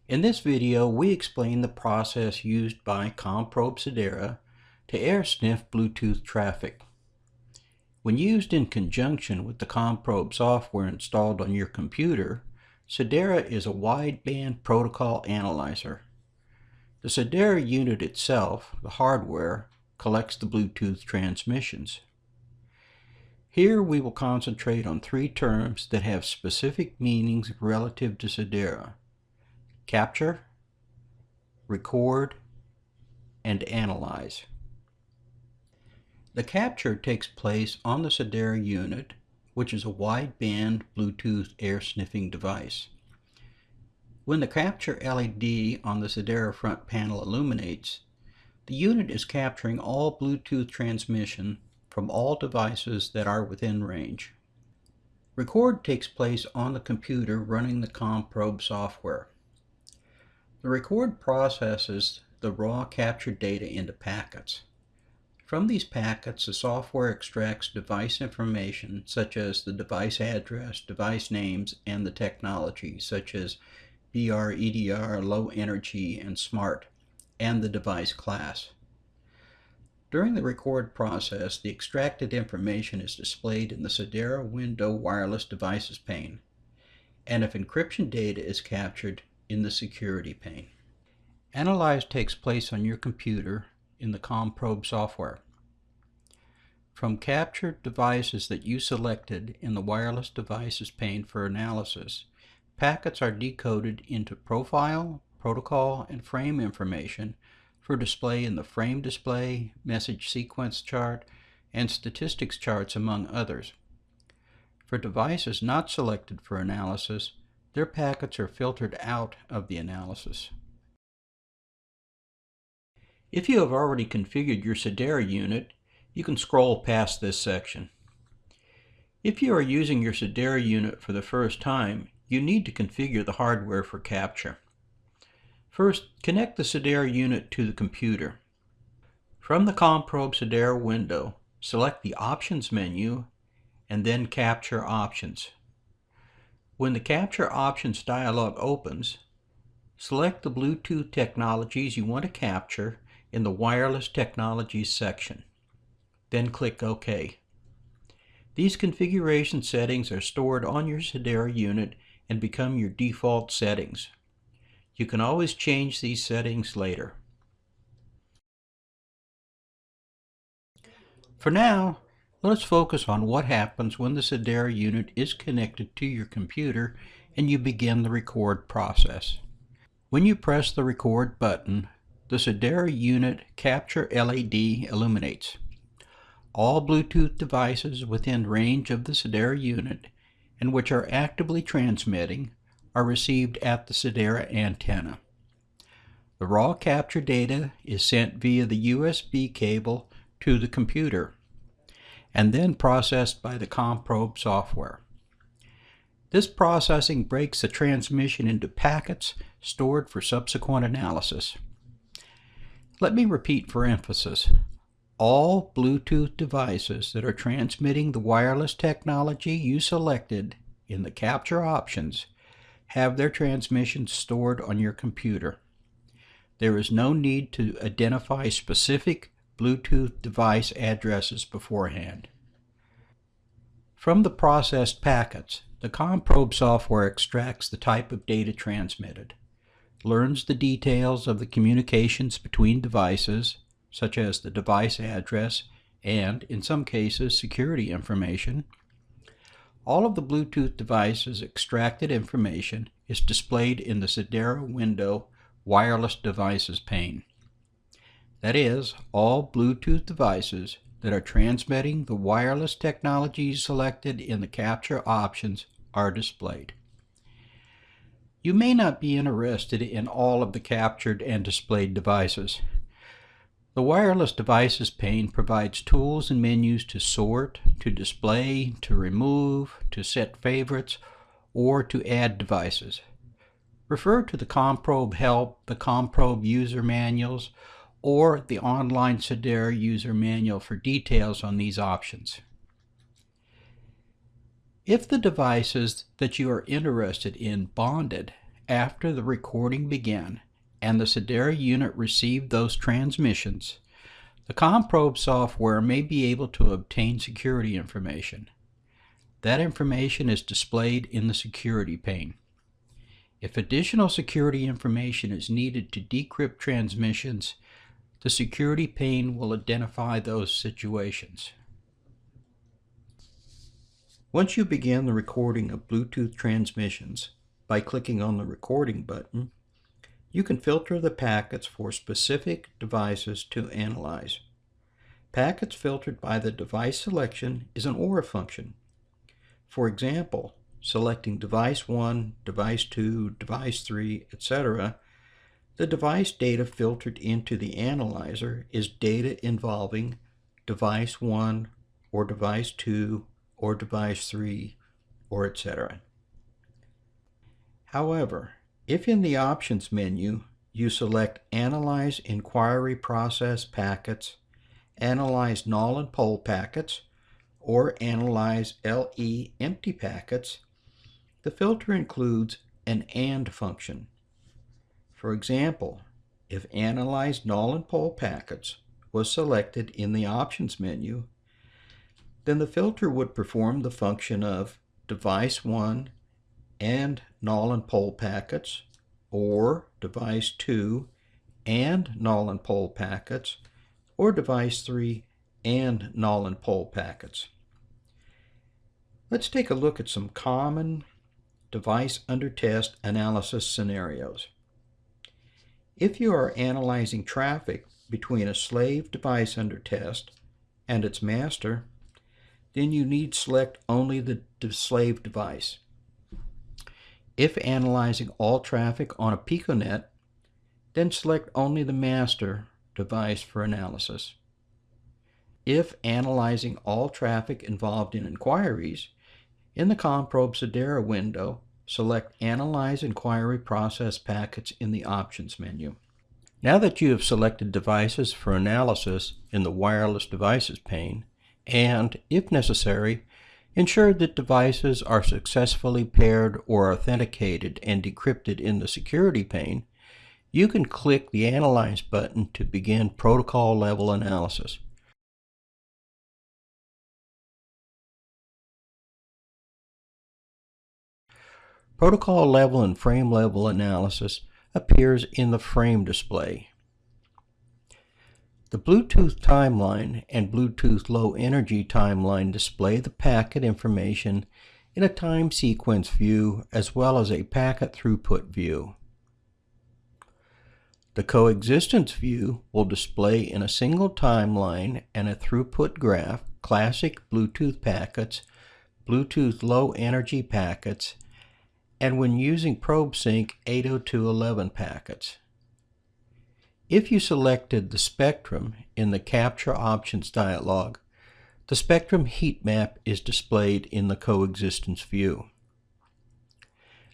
In this video, we explain the process used by ComProbe Sodera to air sniff Bluetooth traffic. When used in conjunction with the ComProbe software installed on your computer, Sodera is a wideband protocol analyzer. The Sodera unit itself, the hardware, collects the Bluetooth transmissions. Here we will concentrate on three terms that have specific meanings relative to Sodera: capture, record, and analyze. The capture takes place on the Sodera unit, which is a wideband Bluetooth air sniffing device. When the capture LED on the Sodera front panel illuminates, the unit is capturing all Bluetooth transmission from all devices that are within range. Record takes place on the computer running the ComProbe software. The record processes the raw captured data into packets. From these packets, the software extracts device information such as the device address, device names, and the technology such as BR, EDR, low energy, and smart, and the device class. During the record process, the extracted information is displayed in the Sodera window wireless devices pane, and if encryption data is captured, in the security pane. Analyze takes place on your computer in the ComProbe software. From captured devices that you selected in the wireless devices pane for analysis, packets are decoded into profile, protocol, and frame information for display in the frame display, message sequence chart, and statistics charts, among others. For devices not selected for analysis, their packets are filtered out of the analysis. If you have already configured your Sodera unit, you can scroll past this section. If you are using your Sodera unit for the first time, you need to configure the hardware for capture. First, connect the Sodera unit to the computer. From the ComProbe Sodera window, select the Options menu and then Capture Options. When the Capture Options dialog opens, select the Bluetooth technologies you want to capture in the Wireless Technologies section. Then click OK. These configuration settings are stored on your Sodera unit and become your default settings. You can always change these settings later. For now, let us focus on what happens when the Sodera unit is connected to your computer and you begin the record process. When you press the record button, the Sodera unit capture LED illuminates. All Bluetooth devices within range of the Sodera unit and which are actively transmitting are received at the Sodera antenna. The raw capture data is sent via the USB cable to the computer and then processed by the ComProbe software. This processing breaks the transmission into packets stored for subsequent analysis. Let me repeat for emphasis. All Bluetooth devices that are transmitting the wireless technology you selected in the capture options have their transmissions stored on your computer. There is no need to identify specific Bluetooth device addresses beforehand. From the processed packets, the ComProbe software extracts the type of data transmitted, learns the details of the communications between devices, such as the device address and, in some cases, security information. All of the Bluetooth devices' extracted information is displayed in the Sodera window wireless devices pane. That is, all Bluetooth devices that are transmitting the wireless technologies selected in the capture options are displayed. You may not be interested in all of the captured and displayed devices. The wireless devices pane provides tools and menus to sort, to display, to remove, to set favorites, or to add devices. Refer to the ComProbe Help, the ComProbe User Manuals, or the online Sodera User Manual for details on these options. If the devices that you are interested in bonded after the recording began and the Sodera unit received those transmissions, the ComProbe software may be able to obtain security information. That information is displayed in the security pane. If additional security information is needed to decrypt transmissions, the security pane will identify those situations. Once you begin the recording of Bluetooth transmissions by clicking on the recording button, you can filter the packets for specific devices to analyze. Packets filtered by the device selection is an OR function. For example, selecting device 1, device 2, device 3, etc., the device data filtered into the analyzer is data involving device 1 or device 2 or device 3 or etc. However, if in the Options menu you select Analyze Inquiry Process Packets, Analyze Null and Pole Packets, or Analyze LE Empty Packets, the filter includes an AND function. For example, if Analyze Null and Pole Packets was selected in the Options menu, then the filter would perform the function of device 1 and null and pole packets, or device 2 and null and pole packets, or device 3 and null and pole packets. Let's take a look at some common device under test analysis scenarios. If you are analyzing traffic between a slave device under test and its master, then you need select only the slave device. If analyzing all traffic on a piconet, then select only the master device for analysis. If analyzing all traffic involved in inquiries, in the ComProbe Sodera window, select Analyze Inquiry Process Packets in the Options menu. Now that you have selected devices for analysis in the Wireless Devices pane, and, if necessary, ensure that devices are successfully paired or authenticated and decrypted in the Security pane, you can click the Analyze button to begin protocol-level analysis. Protocol level and frame level analysis appears in the frame display. The Bluetooth timeline and Bluetooth low energy timeline display the packet information in a time sequence view as well as a packet throughput view. The coexistence view will display in a single timeline and a throughput graph classic Bluetooth packets, Bluetooth low energy packets, and when using probe sync 802.11 packets. If you selected the spectrum in the Capture Options dialog, the spectrum heat map is displayed in the coexistence view.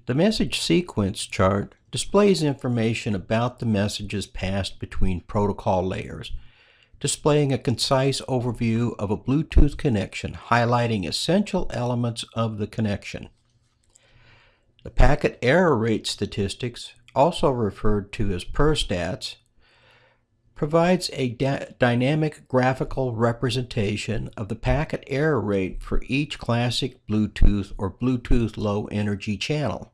The message sequence chart displays information about the messages passed between protocol layers, displaying a concise overview of a Bluetooth connection, highlighting essential elements of the connection. The packet error rate statistics, also referred to as PERStats, provides a dynamic graphical representation of the packet error rate for each classic Bluetooth or Bluetooth low energy channel.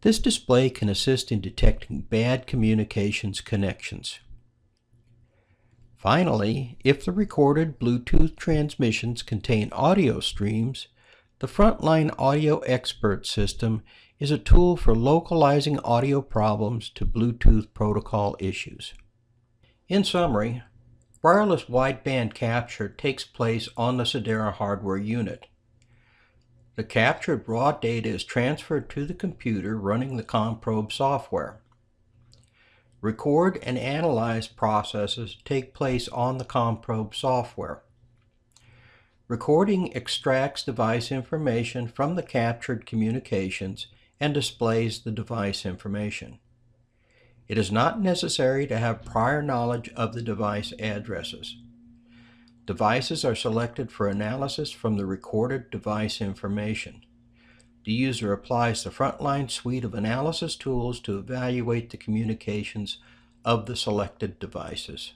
This display can assist in detecting bad communications connections. Finally, if the recorded Bluetooth transmissions contain audio streams, the Frontline Audio Expert system is a tool for localizing audio problems to Bluetooth protocol issues. In summary, wireless wideband capture takes place on the Sodera hardware unit. The captured raw data is transferred to the computer running the ComProbe software. Record and analyze processes take place on the ComProbe software. Recording extracts device information from the captured communications and displays the device information. It is not necessary to have prior knowledge of the device addresses. Devices are selected for analysis from the recorded device information. The user applies the Frontline suite of analysis tools to evaluate the communications of the selected devices.